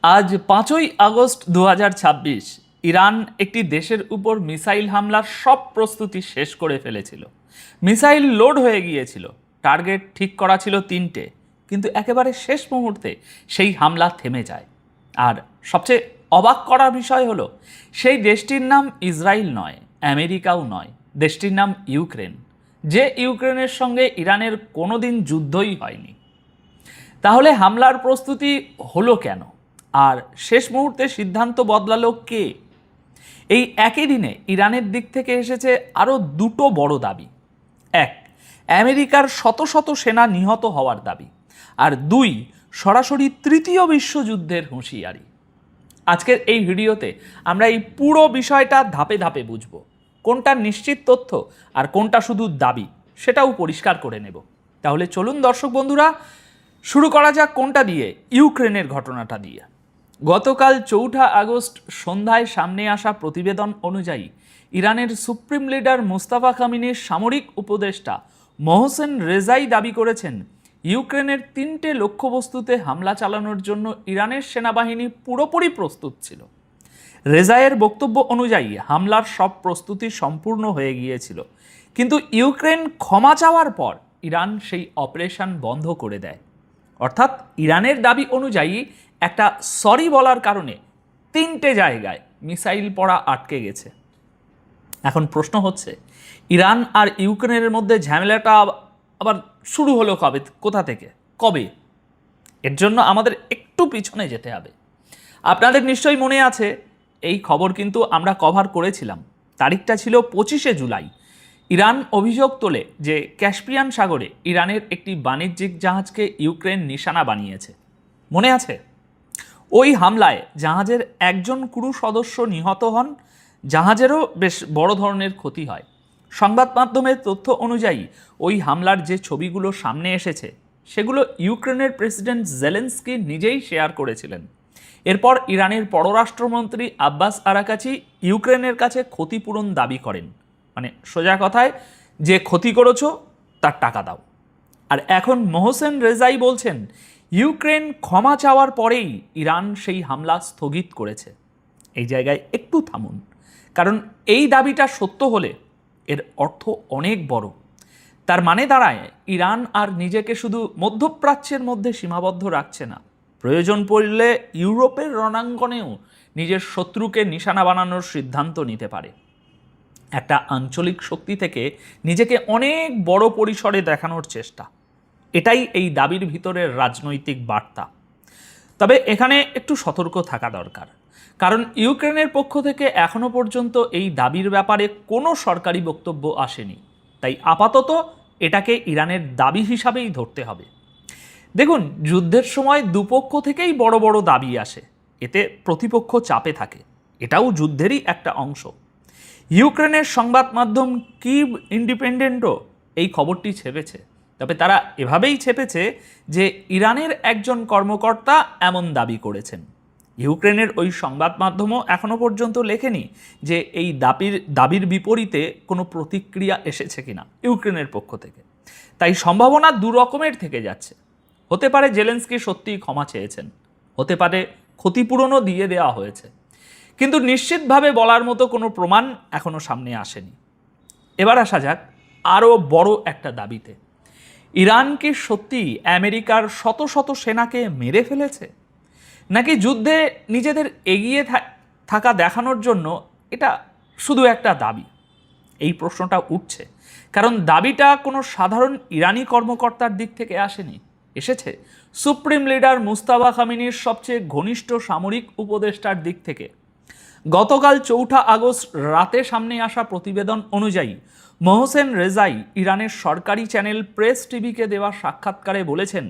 আজ 5ই August 2026 Iran একটি দেশের উপর মিসাইল হামলার সব প্রস্তুতি শেষ করে ফেলেছিল। মিসাইল লোড হয়ে গিয়েছিল, টার্গেট ঠিক করা ছিল 3টে, কিন্তু একেবারে শেষ মুহূর্তে সেই হামলা থেমে যায়। আর সবচেয়ে অবাক করার বিষয় হলো, সেই দেশটির নাম ইসরায়েল নয়, আমেরিকাও নয়, দেশটির নাম ইউক্রেন, যে ইউক্রেনের সঙ্গে ইরানের কোনোদিন যুদ্ধই হয়নি। তাহলে হামলার প্রস্তুতি হলো কেন, আর শেষ মুহূর্তে সিদ্ধান্ত বদলালো কে? এই একই দিনে ইরানের দিক থেকে এসেছে আরও দুটো বড় দাবি। এক, আমেরিকার শত শত সেনা নিহত হওয়ার দাবি, আর দুই, সরাসরি তৃতীয় বিশ্বযুদ্ধের হুঁশিয়ারি। আজকের এই ভিডিওতে আমরা এই পুরো বিষয়টা ধাপে ধাপে বুঝব। কোনটা নিশ্চিত তথ্য আর কোনটা শুধু দাবি, সেটাও পরিষ্কার করে নেব। তাহলে চলুন দর্শক বন্ধুরা, শুরু করা যাক কোনটা দিয়ে, ইউক্রেনের ঘটনাটা দিয়ে। গতকাল 4 আগস্ট সন্ধ্যায় সামনে আসা প্রতিবেদন অনুযায়ী ইরানের সুপ্রিম লিডার মুস্তাফা কামিনির সামরিক উপদেষ্টা মোহসেন রেজাই দাবি করেছেন, ইউক্রেনের 3টে লক্ষ্যবস্তুতে হামলা চালানোর জন্য ইরানের সেনাবাহিনী পুরোপুরি প্রস্তুত ছিল। রেজাইয়ের বক্তব্য অনুযায়ী হামলার সব প্রস্তুতি সম্পূর্ণ হয়ে গিয়েছিল, কিন্তু ইউক্রেন ক্ষমা চাওয়ার পর ইরান সেই অপারেশন বন্ধ করে দেয়। অর্থাৎ ইরানের দাবি অনুযায়ী একটা সরি বলার কারণে 3টে জায়গায় মিসাইল পড়া আটকে গেছে। এখন প্রশ্ন হচ্ছে, ইরান আর ইউক্রেনের মধ্যে ঝামেলাটা আবার শুরু হলো কবে, কোথা থেকে, কবে? এর জন্য আমাদের একটু পিছনে যেতে হবে। আপনাদের নিশ্চয়ই মনে আছে, এই খবর কিন্তু আমরা কভার করেছিলাম। তারিখটা ছিল 25শে জুলাই। ইরান অভিযোগ তোলে যে ক্যাস্পিয়ান সাগরে ইরানের একটি বাণিজ্যিক জাহাজকে ইউক্রেন নিশানা বানিয়েছে। মনে আছে? ওই হামলায় জাহাজের একজন ক্রু সদস্য নিহত হন, জাহাজেরও বেশ বড় ধরনের ক্ষতি হয়। সংবাদ মাধ্যমের তথ্য অনুযায়ী ওই হামলার যে ছবিগুলো সামনে এসেছে, সেগুলো ইউক্রেনের প্রেসিডেন্ট জেলেনস্কি নিজেই শেয়ার করেছিলেন। এরপর ইরানের পররাষ্ট্রমন্ত্রী আব্বাস আরাকাচি ইউক্রেনের কাছে ক্ষতিপূরণ দাবি করেন। মানে সোজা কথায়, যে ক্ষতি করেছো তার টাকা দাও। আর এখন মোহসেন রেজাই বলছেন, ইউক্রেন ক্ষমা চাওয়ার পরেই ইরান সেই হামলা স্থগিত করেছে। এই জায়গায় একটু থামুন, কারণ এই দাবিটা সত্য হলে এর অর্থ অনেক বড়। তার মানে দাঁড়ায়, ইরান আর নিজেকে শুধু মধ্যপ্রাচ্যের মধ্যে সীমাবদ্ধ রাখছে না, প্রয়োজন পড়লে ইউরোপের রণাঙ্গনেও নিজের শত্রুকে নিশানা বানানোর সিদ্ধান্ত নিতে পারে। একটা আঞ্চলিক শক্তি থেকে নিজেকে অনেক বড় পরিসরে দেখানোর চেষ্টা, এটাই এই দাবির ভিতরের রাজনৈতিক বার্তা। তবে এখানে একটু সতর্ক থাকা দরকার, কারণ ইউক্রেনের পক্ষ থেকে এখনো পর্যন্ত এই দাবির ব্যাপারে কোনো সরকারি বক্তব্য আসেনি। তাই আপাতত এটাকে ইরানের দাবি হিসাবেই ধরতে হবে। দেখুন, যুদ্ধের সময় দুপক্ষ থেকেই বড় বড় দাবি আসে, এতে প্রতিপক্ষ চাপে থাকে, এটাও যুদ্ধেরই একটা অংশ। ইউক্রেনের সংবাদ মাধ্যম কিভ ইন্ডিপেন্ডেন্টও এই খবরটি ছেপেছে, তবে তারা এভাবেই ছেপেছে যে ইরানের একজন কর্মকর্তা এমন দাবি করেছেন। ইউক্রেনের ওই সংবাদ মাধ্যমও এখনো পর্যন্ত লেখেনি যে এই দাবির বিপরীতে কোনো প্রতিক্রিয়া এসেছে কিনা ইউক্রেনের পক্ষ থেকে। তাই সম্ভাবনা দু রকমের থেকে যাচ্ছে। হতে পারে জেলেনস্কি সত্যিই ক্ষমা চেয়েছেন, হতে পারে ক্ষতিপূরণও দিয়ে দেওয়া হয়েছে, কিন্তু নিশ্চিতভাবে বলার মতো কোনো প্রমাণ এখনো সামনে আসেনি। এবার আসা যাক আরও বড় একটা দাবিতে। ইরান কি সত্যি আমেরিকার শত শত সেনাকে মেরে ফেলেছে, নাকি যুদ্ধে নিজেদের এগিয়ে থাকা দেখানোর জন্য এটা শুধু একটা দাবি? এই প্রশ্নটা উঠছে কারণ দাবিটা কোনো সাধারণ ইরানি কর্মকর্তার দিক থেকে আসেনি, এসেছে সুপ্রিম লিডার মুস্তাফা কামিনির সবচেয়ে ঘনিষ্ঠ সামরিক উপদেষ্টার দিক থেকে। গতকাল 4 আগস্ট রাতে সামনে আসা প্রতিবেদন অনুযায়ী মোহসেন রেজাই ইরানের সরকারি চ্যানেল প্রেস টিভিকে দেওয়া সাক্ষাৎকারে বলেছেন,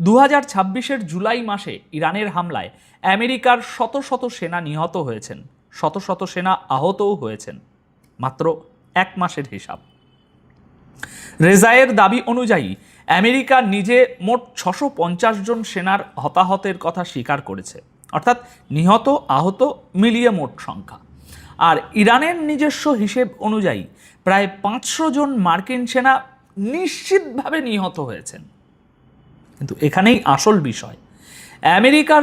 2026-এর জুলাই মাসে ইরানের হামলায় আমেরিকার শত শত সেনা নিহত হয়েছেন, শত শত সেনা আহতও হয়েছেন। মাত্র 1 মাসের হিসাব। রেজাইয়ের দাবি অনুযায়ী আমেরিকা নিজে মোট 650 জন সেনার হতাহতের কথা স্বীকার করেছে, অর্থাৎ নিহত আহত মিলিয়ে মোট সংখ্যা। আর ইরানের নিজস্ব হিসেব অনুযায়ী প্রায় 500 জন মার্কিন সেনা নিশ্চিতভাবে নিহত হয়েছেন। কিন্তু এখানেই আসল বিষয়, আমেরিকার